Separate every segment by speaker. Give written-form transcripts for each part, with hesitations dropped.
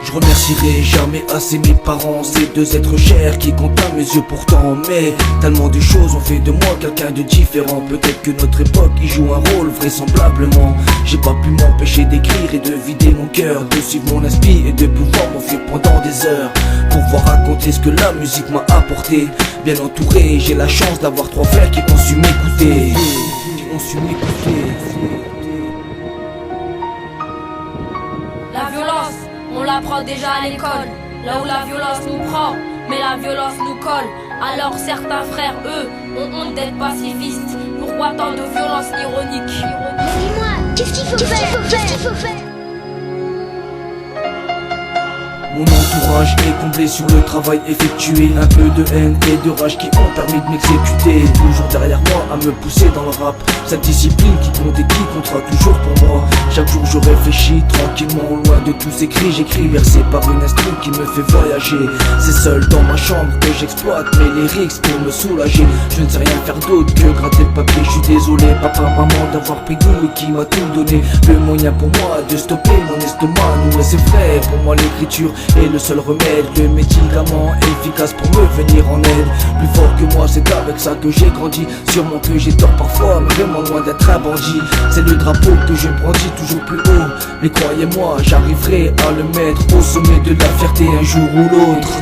Speaker 1: Je remercierai jamais assez mes parents, ces deux êtres chers qui comptent à mes yeux pourtant. Mais tellement de choses ont fait de moi quelqu'un de différent. Peut-être que notre époque y joue un rôle vraisemblablement. J'ai pas pu m'empêcher d'écrire et de vider mon cœur, de suivre mon esprit et de pouvoir m'enfuir pendant des heures, pouvoir raconter ce que la musique m'a apporté. Bien entouré, j'ai la chance d'avoir trois frères qui ont su m'écouter.
Speaker 2: La violence, on l'apprend déjà à l'école. Là où la violence nous prend, mais la violence nous colle. Alors certains frères, eux, ont honte d'être pacifistes. Pourquoi tant de violence ironique?
Speaker 3: Dis-moi, qu'est-ce qu'il faut faire?
Speaker 1: Mon entourage est comblé sur le travail effectué. Un peu de haine et de rage qui ont permis de m'exécuter. Toujours derrière moi à me pousser dans le rap. Cette discipline qui compte et qui comptera toujours pour moi. Chaque jour je réfléchis tranquillement, loin de tous ces cris. J'écris versé par une instru qui me fait voyager. C'est seul dans ma chambre que j'exploite mes lyrics pour me soulager. Je ne sais rien faire d'autre que gratter le papier. Je suis désolé papa, maman d'avoir pris goût et qui m'a tout donné. Le moyen pour moi de stopper mon estomac noué. C'est vrai, pour moi l'écriture est le seul remède, le médicament efficace pour me venir en aide. Plus fort que moi, c'est avec ça que j'ai grandi. Sûrement que j'ai tort parfois, mais vraiment loin d'être un bandit. C'est le drapeau que je brandis toujours plus haut. Mais croyez-moi, j'arriverai à le mettre au sommet de la fierté un jour ou l'autre.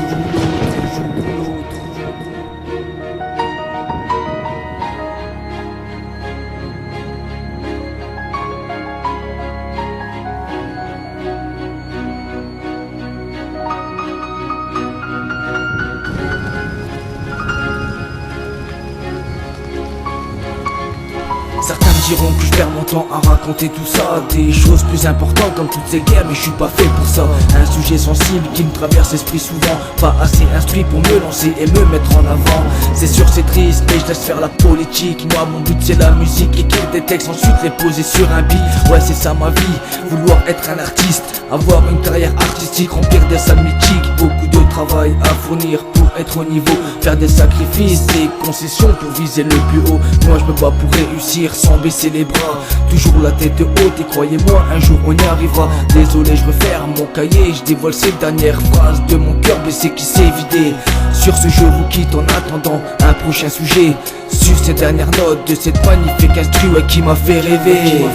Speaker 1: Certains me diront que je perds mon temps à raconter tout ça, des choses plus importantes comme toutes ces guerres, mais je suis pas fait pour ça. Un sujet sensible qui me traverse l'esprit souvent, pas assez instruit pour me lancer et me mettre en avant. C'est sûr c'est triste mais je laisse faire la politique. Moi mon but c'est la musique, écrire des textes ensuite les poser sur un beat. Ouais c'est ça ma vie, vouloir être un artiste, avoir une carrière artistique, remplir des salles mythiques. Beaucoup de travail à fournir pour être au niveau, faire des sacrifices, des concessions pour viser le plus haut. Moi je me bats pour réussir sans baisser les bras, toujours la tête haute et croyez-moi un jour on y arrivera. Désolé je referme mon cahier, je dévoile ces dernières phrases de mon cœur blessé qui s'est vidé. Sur ce je vous quitte en attendant un prochain sujet, sur ces dernières notes de cette magnifique instru qui m'a fait rêver.